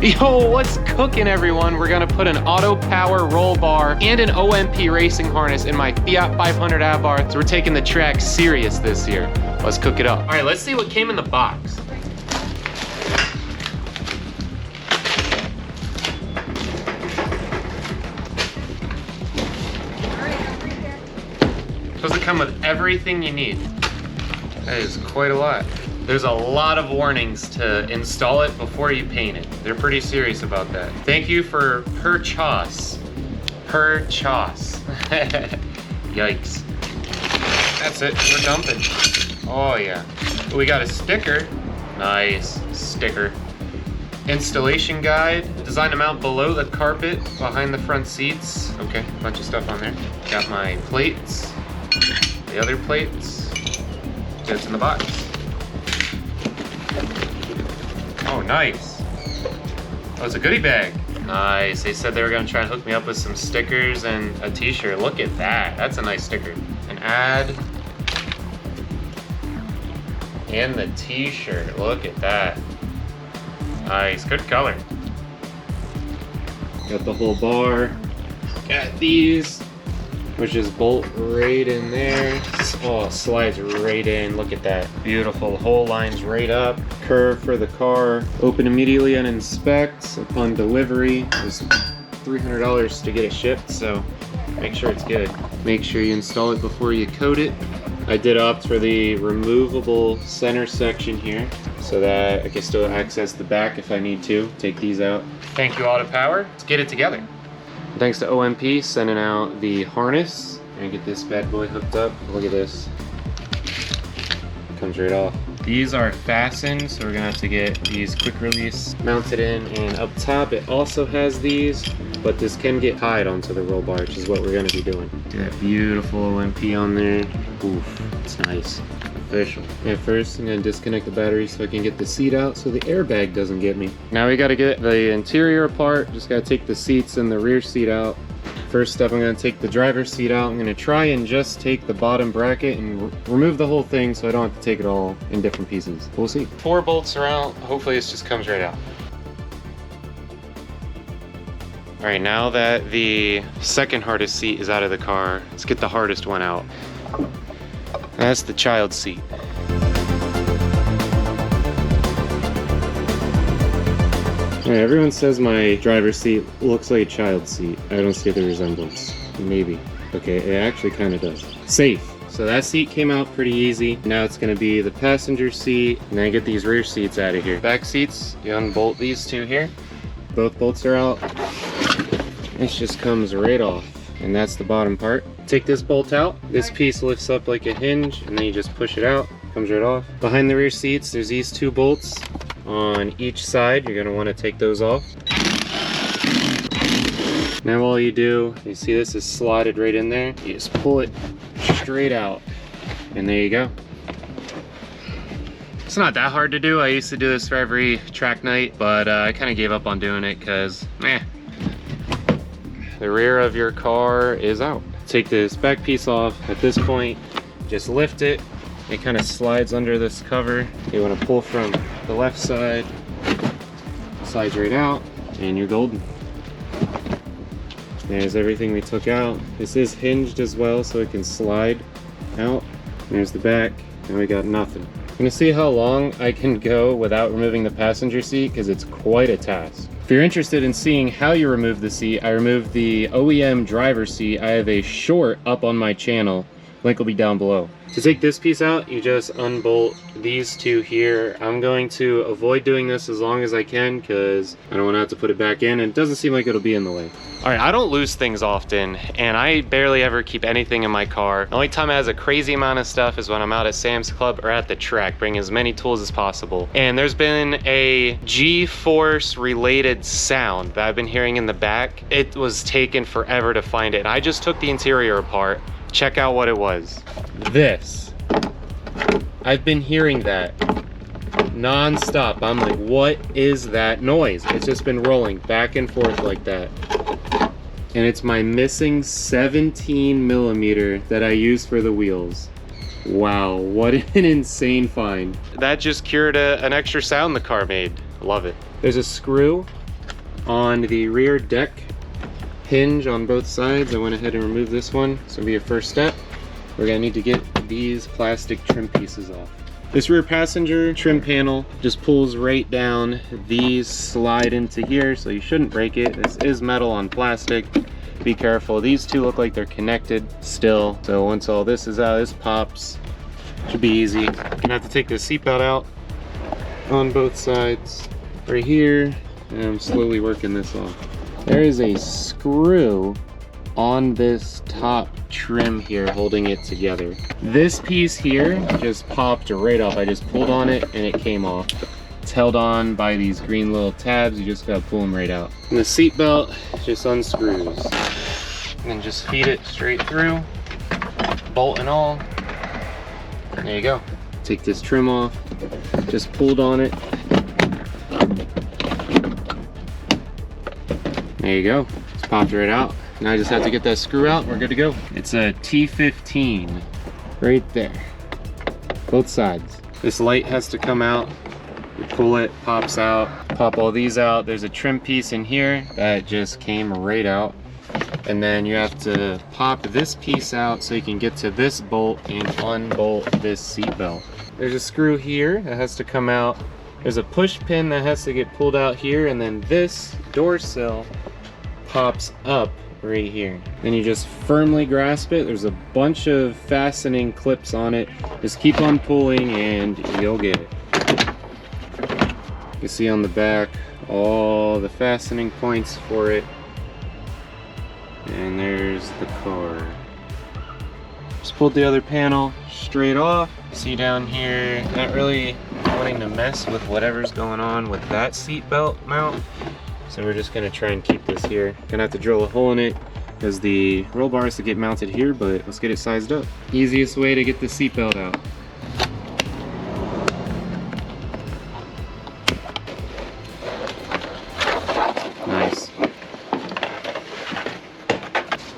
Yo, what's cooking, everyone? We're gonna put an Autopower roll bar and an OMP racing harness in my Fiat 500 Abarth. So we're taking the track serious this year. Let's cook it up. All right, let's see what came in the box. Supposed to come with everything you need. That is quite a lot. There's a lot of warnings to install it before you paint it. They're pretty serious about that. Thank you for per choss. Per choss. Yikes. That's it, we're dumping. Oh yeah. We got a sticker. Nice sticker. Installation guide. Design to mount below the carpet, behind the front seats. Okay, bunch of stuff on there. Got my plates. The other plates. It's in the box. Oh, nice. Oh, it's a goodie bag. Nice. They said they were gonna try and hook me up with some stickers and a t-shirt. Look at that. That's a nice sticker. An ad. And the t-shirt. Look at that. Nice. Good color. Got the whole bar. Got these, which is bolt right in there. Oh, slides right in. Look at that. Beautiful. Whole lines right up. Curve for the car. Open immediately and inspect upon delivery. It's $300 to get it shipped, so make sure it's good. Make sure you install it before you coat it. I did opt for the removable center section here so that I can still access the back if I need to. Take these out. Thank you, Autopower. Let's get it together. Thanks to OMP sending out the harness. And get this bad boy hooked up. Look at this. Comes right off. These are fastened, so we're gonna have to get these quick release mounted in. And up top, it also has these, but this can get tied onto the roll bar, which is what we're gonna be doing. Get that beautiful OMP on there. Oof, it's nice. Official. And first, I'm gonna disconnect the battery so I can get the seat out so the airbag doesn't get me. Now we gotta get the interior apart. Just gotta take the seats and the rear seat out. First step, I'm going to take the driver's seat out. I'm going to try and just take the bottom bracket and remove the whole thing so I don't have to take it all in different pieces. We'll see. 4 bolts are out. Hopefully this just comes right out. All right, now that the second hardest seat is out of the car, let's get the hardest one out. That's the child seat. Alright, everyone says my driver's seat looks like a child's seat. I don't see the resemblance. Maybe. Okay, it actually kind of does. Safe. So that seat came out pretty easy. Now it's going to be the passenger seat, and then I get these rear seats out of here. Back seats, you unbolt these two here. Both bolts are out. This just comes right off, and that's the bottom part. Take this bolt out. This piece lifts up like a hinge, and then you just push it out. Comes right off. Behind the rear seats, there's these 2 bolts. On each side, you're going to want to take those off. Now all you do, you see this is slotted right in there, you just pull it straight out, and there you go. It's not that hard to do. I used to do this for every track night, but I kind of gave up on doing it because, the rear of your car is out. Take this back piece off. At this point, just lift it. It kind of slides under this cover. You want to pull from the left side, slides right out, and you're golden. There's everything we took out. This is hinged as well, so it can slide out. There's the back, and we got nothing. I'm gonna see how long I can go without removing the passenger seat, because it's quite a task. If you're interested in seeing how you remove the seat, I removed the OEM driver's seat. I have a short up on my channel. Link will be down below. To take this piece out, you just unbolt these 2 here. I'm going to avoid doing this as long as I can because I don't want to have to put it back in, and it doesn't seem like it'll be in the way. All right, I don't lose things often, and I barely ever keep anything in my car. The only time it has a crazy amount of stuff is when I'm out at Sam's Club or at the track, bring as many tools as possible. And there's been a G-force related sound that I've been hearing in the back. It was taken forever to find it, and I just took the interior apart. Check out what it was. This. I've been hearing that non-stop. I'm like, what is that noise? It's just been rolling back and forth like that. And it's my missing 17 millimeter that I use for the wheels. Wow, what an insane find. That just cured an extra sound the car made. Love it. There's a screw On the rear deck hinge on both sides, I went ahead and removed this one. This will be your first step. We're gonna need to get these plastic trim pieces off. This rear passenger trim panel just pulls right down. These slide into here, so you shouldn't break it. This is metal on plastic. Be careful. These two look like they're connected still. So once all this is out, this pops. Should be easy. You're gonna have to take the seatbelt out on both sides. Right here, and I'm slowly working this off. There is a screw on this top trim here holding it together. This piece here just popped right off. I just pulled on it and it came off. It's held on by these green little tabs. You just gotta pull them right out. And the seat belt just unscrews. And then just feed it straight through, bolt and all. There you go. Take this trim off, just pulled on it. There you go. It's popped right out. Now I just have to get that screw out and we're good to go. It's a T15 right there. Both sides. This light has to come out. You pull it, pops out. Pop all these out. There's a trim piece in here that just came right out. And then you have to pop this piece out so you can get to this bolt and unbolt this seat belt. There's a screw here that has to come out. There's a push pin that has to get pulled out here, and then this door sill pops up right here. Then you just firmly grasp it. There's a bunch of fastening clips on it. Just keep on pulling and you'll get it. You can see on the back all the fastening points for it. And there's the car. Just pulled the other panel straight off. See down here, not really wanting to mess with whatever's going on with that seat belt mount. So we're just gonna try and keep this here. Gonna have to drill a hole in it because the roll bar is to get mounted here, but let's get it sized up. Easiest way to get the seat belt out. Nice.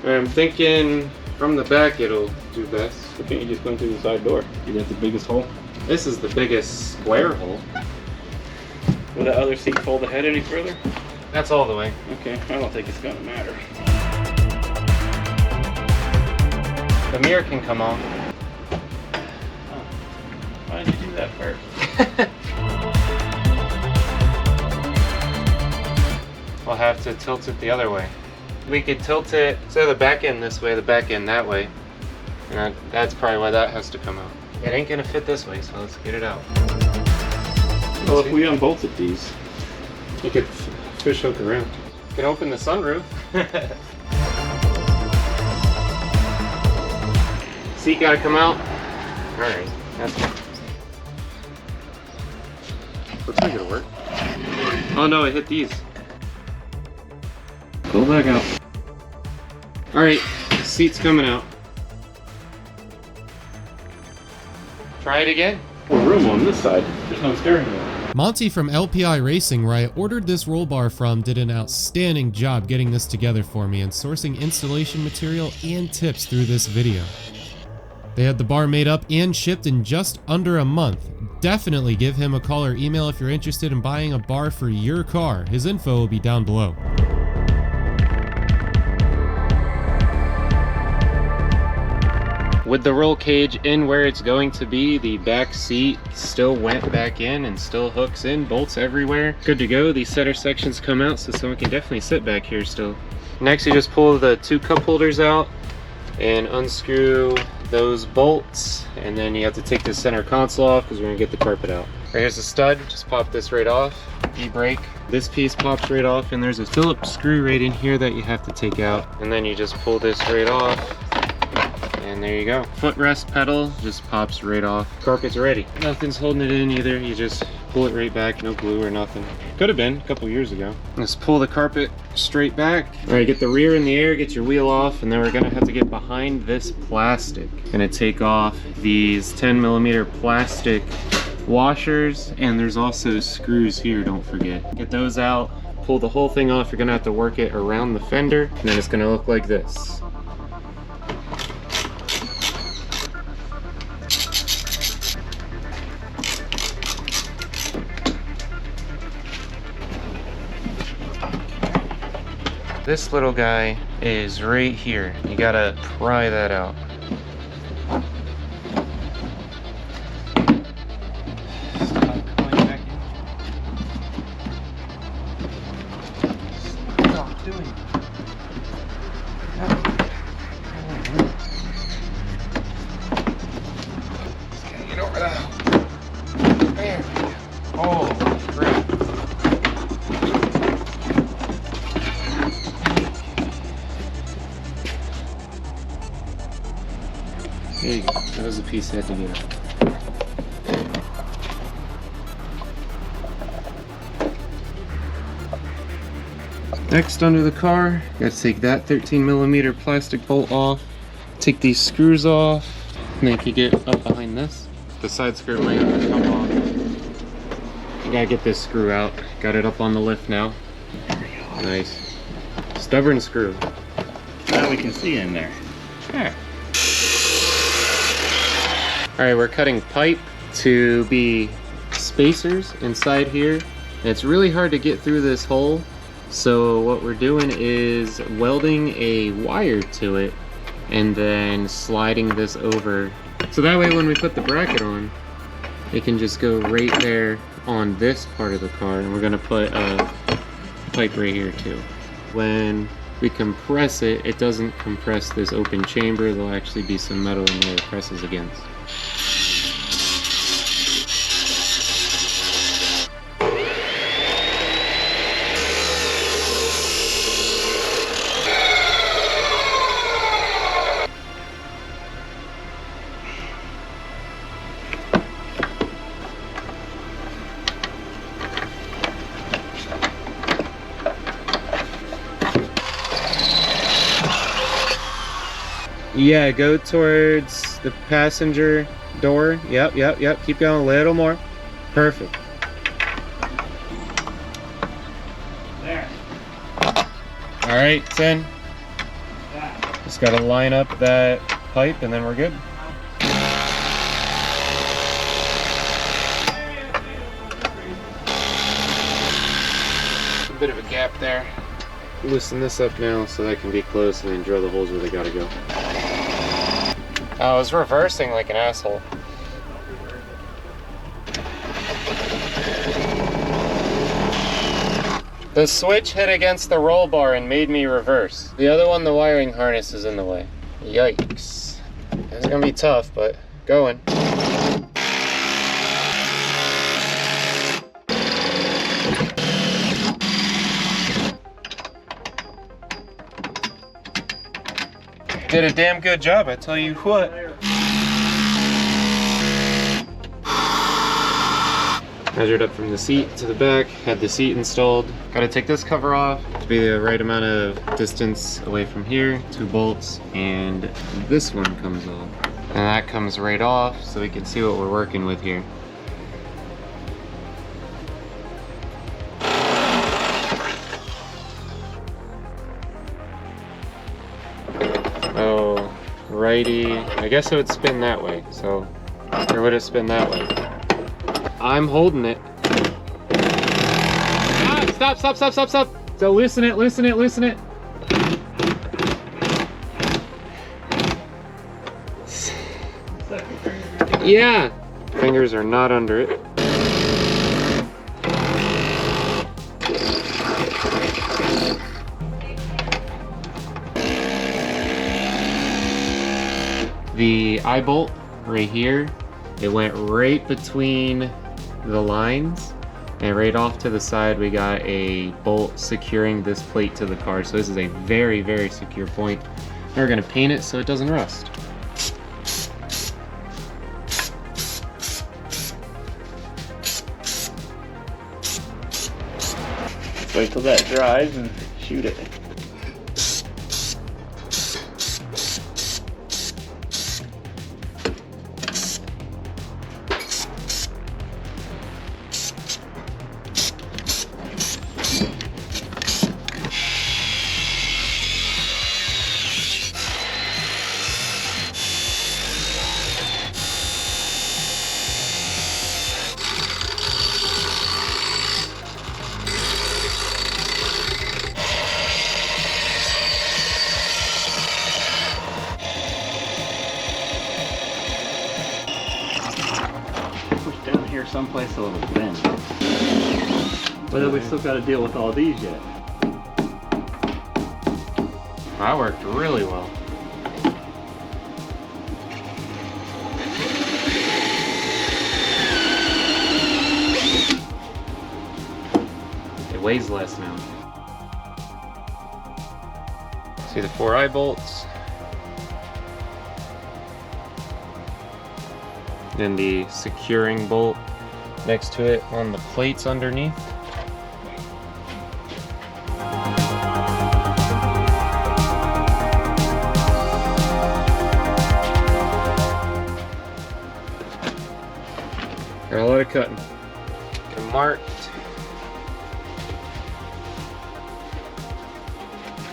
I'm thinking from the back it'll do best. Why can't you just come through the side door? You got the biggest hole. This is the biggest square hole. Will the other seat fold ahead any further? That's all the way. Okay, I don't think it's gonna matter. The mirror can come off. Oh. Why did you do that first? We'll have to tilt it the other way. We could tilt it, so the back end this way, the back end that way. And that's probably why that has to come out. It ain't gonna fit this way, so let's get it out. Well, if we unbolted these, you could fish hook around. You can open the sunroof. Seat gotta come out. Alright, that's good. Looks like it'll work. Oh no, it hit these. Pull back out. Alright, seat's coming out. Try it again. more room on this side. There's no steering wheel. Monty from LPI Racing, where I ordered this roll bar from, did an outstanding job getting this together for me and sourcing installation material and tips through this video. They had the bar made up and shipped in just under a month. Definitely give him a call or email if you're interested in buying a bar for your car. His info will be down below. With the roll cage in where it's going to be, the back seat still went back in and still hooks in, bolts everywhere. Good to go. These center sections come out so someone can definitely sit back here still. Next, you just pull the two cup holders out and unscrew those bolts, and then you have to take the center console off because we're gonna get the carpet out. Right, here's the stud. Just pop this right off. E-brake. This piece pops right off, and there's a Phillips screw right in here that you have to take out, and then you just pull this right off. And there you go. Footrest pedal just pops right off. Carpet's ready. Nothing's holding it in either. You just pull it right back. No glue or nothing. Could have been a couple years ago. Let's pull the carpet straight back. All right, get the rear in the air, get your wheel off, and then we're gonna have to get behind this plastic. Gonna take off these 10mm plastic washers, and there's also screws here, don't forget. Get those out, pull the whole thing off. You're gonna have to work it around the fender, and then it's gonna look like this. This little guy is right here. You gotta pry that out. Stop going back in. Stop doing it. Just gotta get over that. There we go. Oh, great. There you go. That was the piece I had to get out. Next, under the car, gotta take that 13mm plastic bolt off. Take these screws off. And then you get up behind this. The side skirt might have to come off. You gotta get this screw out. Got it up on the lift now. Nice. Stubborn screw. Now we can see in there. Yeah. Alright, we're cutting pipe to be spacers inside here. And it's really hard to get through this hole. So what we're doing is welding a wire to it and then sliding this over. So that way when we put the bracket on, it can just go right there on this part of the car. And we're gonna put a pipe right here too. When we compress it, it doesn't compress this open chamber. There'll actually be some metal in there it presses against. Yeah, go towards the passenger door. Yep. Keep going a little more. Perfect. There. All right, it's in. Just got to line up that pipe and then we're good. A bit of a gap there. Loosen this up now so that can be closed and then drill the holes where they gotta go. I was reversing like an asshole. The switch hit against the roll bar and made me reverse. The other one, the wiring harness is in the way. Yikes. It's gonna be tough, but going. Did a damn good job, I tell you what. Measured up from the seat to the back, had the seat installed. Gotta take this cover off to be the right amount of distance away from here. 2 bolts, and this one comes off. And that comes right off, so we can see what we're working with here. Oh, righty. I guess it would spin that way, so, or would it spin that way? I'm holding it. Ah, stop. So loosen it. Yeah. Fingers are not under it. The eye bolt right here, it went right between the lines, and right off to the side we got a bolt securing this plate to the car. So this is a very, very secure point. And we're gonna paint it so it doesn't rust. Wait till that dries and shoot it. someplace a little thin. But then we still got to deal with all these yet. That worked really well. It weighs less now. See the 4 eye bolts. Then the securing bolt next to it on the plates underneath. Got a lot of cutting. Get them marked.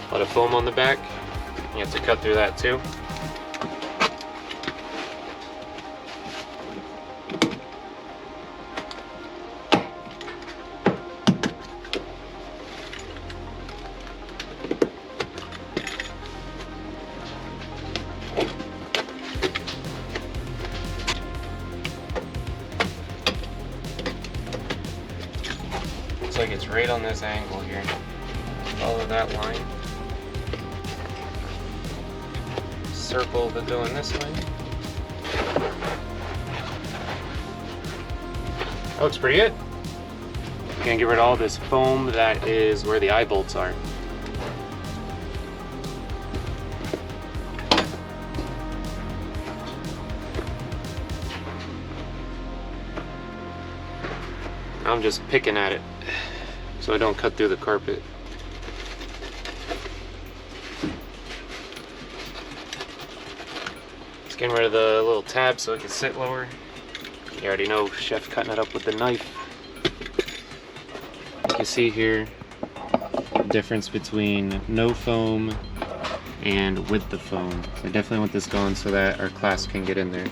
A lot of foam on the back. You have to cut through that too. Looks like it's right on this angle here. Follow that line. Circle the going this way. That looks pretty good. Gonna get rid of all this foam that is where the eye bolts are. I'm just picking at it so I don't cut through the carpet. Just getting rid of the little tab so it can sit lower. You already know, chef cutting it up with the knife. You can see here the difference between no foam and with the foam. I definitely want this gone so that our clasp can get in there.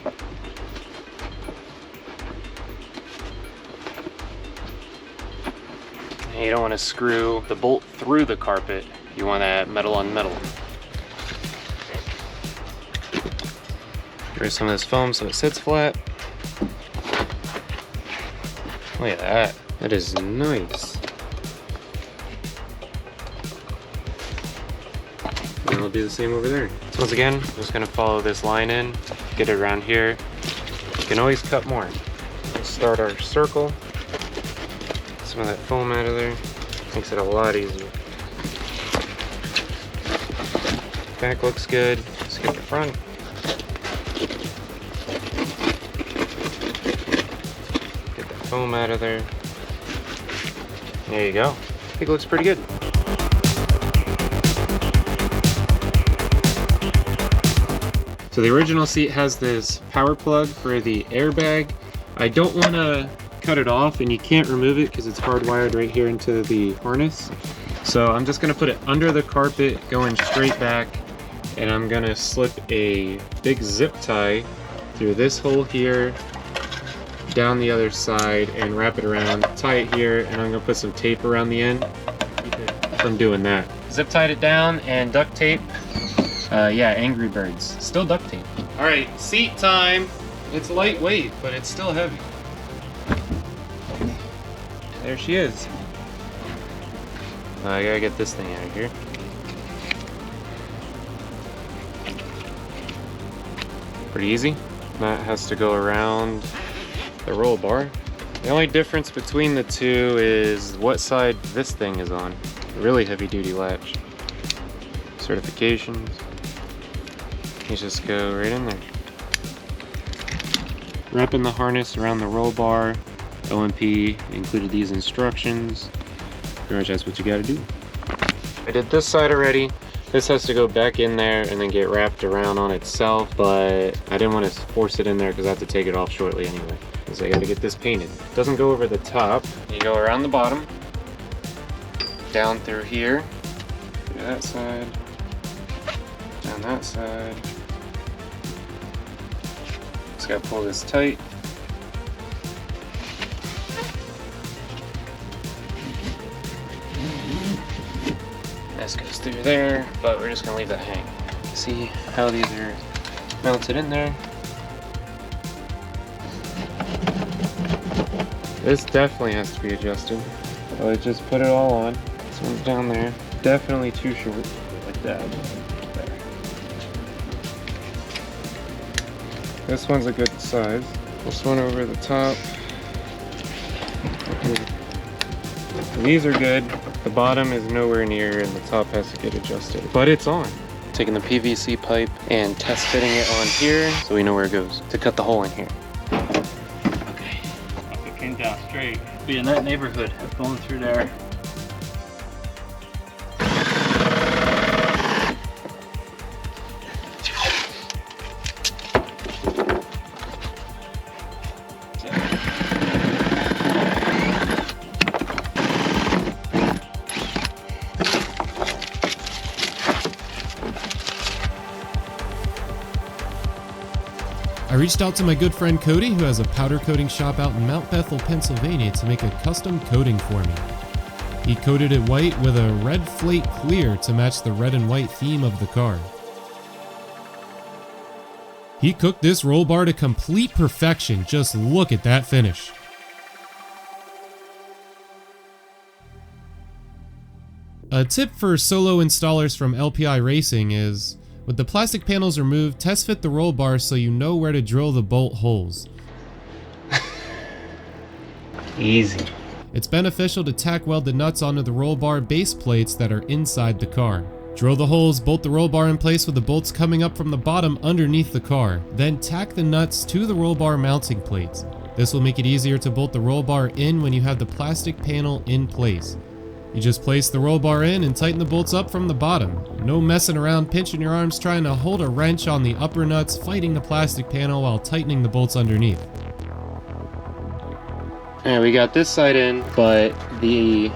You don't want to screw the bolt through the carpet. You want that metal on metal. Get rid of some of this foam so it sits flat. Look at that. That is nice. And we'll do the same over there. So once again, I'm just going to follow this line in, get it around here. You can always cut more. Let's start our circle. Some of that foam out of there. Makes it a lot easier. Back looks good. Let's get the front. Get that foam out of there. There you go. I think it looks pretty good. So the original seat has this power plug for the airbag. I don't want to cut it off, and you can't remove it because it's hardwired right here into the harness. So I'm just going to put it under the carpet going straight back, and I'm going to slip a big zip tie through this hole here, down the other side, and wrap it around, tie it here, and I'm going to put some tape around the end from doing that. Zip tied it down and duct tape. Yeah, Angry Birds. Still duct tape. Alright, seat time. It's lightweight, but it's still heavy. There she is. I gotta get this thing out of here. Pretty easy. That has to go around the roll bar. The only difference between the two is what side this thing is on. Really heavy duty latch. Certifications. You just go right in there. Wrapping the harness around the roll bar. OMP included these instructions. Pretty much that's what you gotta do. I did this side already. This has to go back in there and then get wrapped around on itself, but I didn't want to force it in there because I have to take it off shortly anyway. Because I gotta get this painted. It doesn't go over the top. You go around the bottom, down through here, through that side, down that side. Just gotta pull this tight. This goes through there, but we're just gonna leave that hang. See how these are mounted in there. This definitely has to be adjusted. So I just put it all on. This one's down there. Definitely too short. Like that. There. This one's a good size. This one over the top. These are good. The bottom is nowhere near and the top has to get adjusted. But it's on. Taking the PVC pipe and test fitting it on here so we know where it goes to cut the hole in here. Okay. If it came down straight, be in that neighborhood, going through there. I reached out to my good friend Cody, who has a powder coating shop out in Mount Bethel, Pennsylvania, to make a custom coating for me. He coated it white with a red flake clear to match the red and white theme of the car. He cooked this roll bar to complete perfection. Just look at that finish. A tip for solo installers from LPI Racing is, with the plastic panels removed, test fit the roll bar so you know where to drill the bolt holes. Easy. It's beneficial to tack weld the nuts onto the roll bar base plates that are inside the car. Drill the holes, bolt the roll bar in place with the bolts coming up from the bottom underneath the car. Then tack the nuts to the roll bar mounting plates. This will make it easier to bolt the roll bar in when you have the plastic panel in place. You just place the roll bar in and tighten the bolts up from the bottom. No messing around pinching your arms trying to hold a wrench on the upper nuts, fighting the plastic panel while tightening the bolts underneath. Alright, we got this side in, but the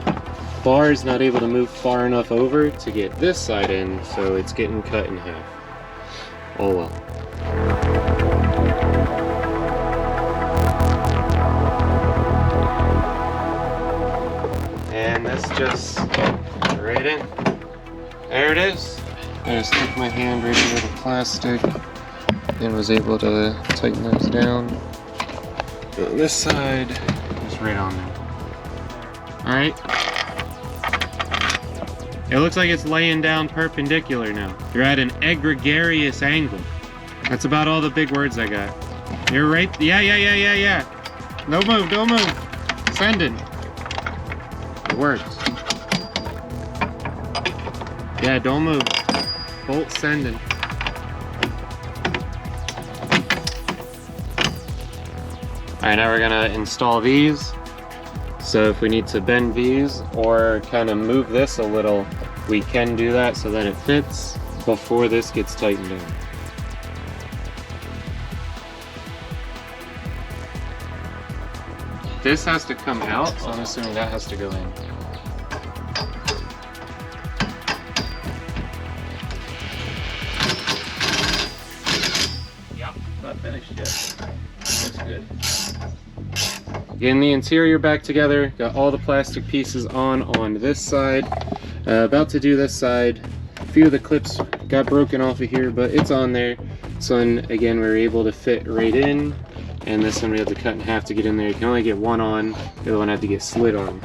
bar is not able to move far enough over to get this side in, so it's getting cut in half. Oh well. And this just right in. There it is. I just took my hand right into the plastic and was able to tighten those down. So this side is right on there. Alright. It looks like it's laying down perpendicular now. You're at an egregious angle. That's about all the big words I got. You're right. Yeah. No move, don't move. Sending. It works. Yeah, don't move. Bolt sending. Alright, now we're gonna install these. So if we need to bend these or kind of move this a little, we can do that so that it fits before this gets tightened down. This has to come out, so I'm assuming that has to go in. Yep, not finished yet. Looks good. Getting the interior back together, got all the plastic pieces on this side. About to do this side. A few of the clips got broken off of here, but it's on there. This one, again, we were able to fit right in. And this one we had to cut in half to get in there. You can only get one on, the other one had to get slid on.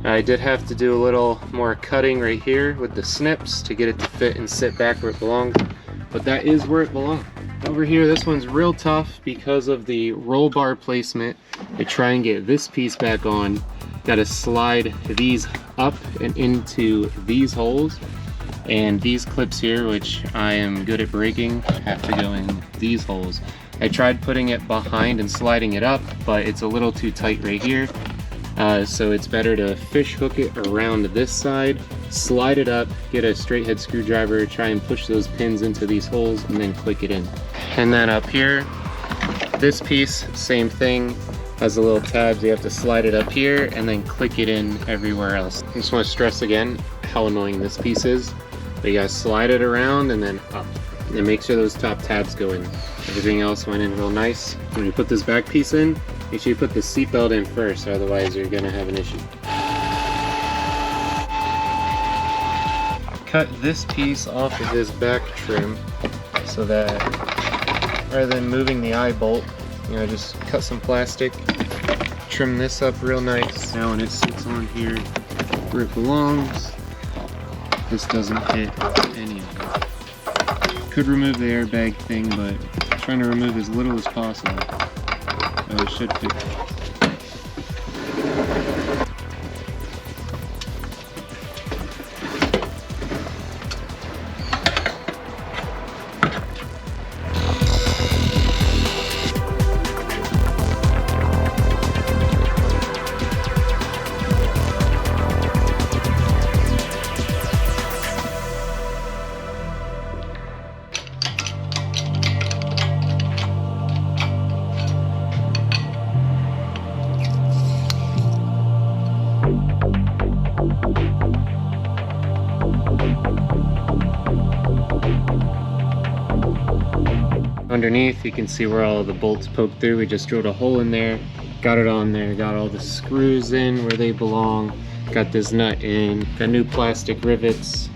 I did have to do a little more cutting right here with the snips to get it to fit and sit back where it belongs, but that is where it belongs. Over here, this one's real tough because of the roll bar placement. To try and get this piece back on, gotta slide these up and into these holes. And these clips here, which I am good at breaking, have to go in these holes. I tried putting it behind and sliding it up, but it's a little too tight right here. So it's better to fish hook it around this side, slide it up, get a straight head screwdriver, try and push those pins into these holes, and then click it in. And then up here, this piece, same thing, has the little tabs. You have to slide it up here and then click it in everywhere else. I just want to stress again how annoying this piece is. But you gotta slide it around and then up. And make sure those top tabs go in. Everything else went in real nice. When you put this back piece in, make sure you put the seatbelt in first, otherwise you're gonna have an issue. Cut this piece off of this back trim so that rather than moving the eye bolt, you know, just cut some plastic, trim this up real nice. Now when it sits on here where it belongs, this doesn't hit any of it. Could remove the airbag thing, but I'm trying to remove as little as possible. Oh, it should fit. Underneath, you can see where all the bolts poke through. We just drilled a hole in there, got it on there, got all the screws in where they belong, got this nut in, got new plastic rivets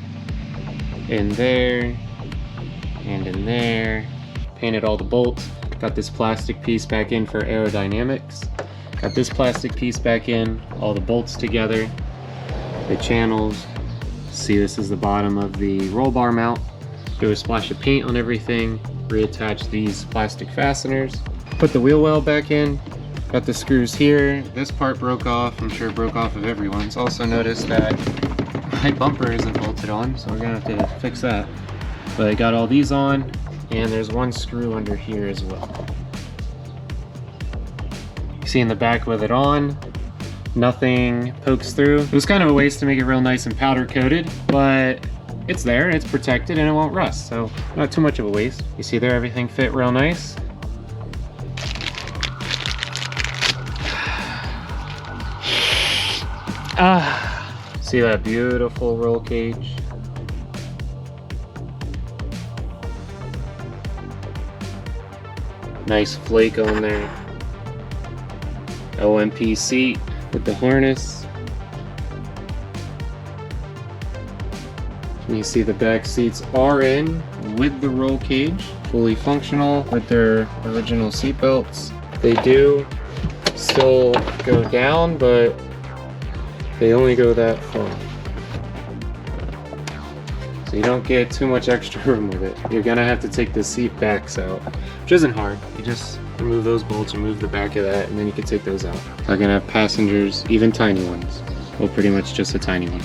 in there and in there, painted all the bolts, got this plastic piece back in for aerodynamics, got this plastic piece back in, all the bolts together, the channels. See, this is the bottom of the roll bar mount. Do a splash of paint on everything, reattach these plastic fasteners, put the wheel well back in, got the screws here. This part broke off, I'm sure it broke off of everyone's. Also noticed that my bumper isn't bolted on, so we're gonna have to fix that. But I got all these on, and there's one screw under here as well. You see in the back with it on, nothing pokes through. It was kind of a waste to make it real nice and powder coated, but it's there and it's protected and it won't rust, so not too much of a waste. You see there, everything fit real nice. See that beautiful roll cage? Nice flake on there. OMP seat with the harness. And you see the back seats are in with the roll cage, fully functional with their original seat belts. They do still go down, but they only go that far. So you don't get too much extra room with it. You're gonna have to take the seat backs out, which isn't hard. You just remove those bolts, remove the back of that, and then you can take those out. I'm gonna have passengers, even tiny ones. Well, pretty much just a tiny one.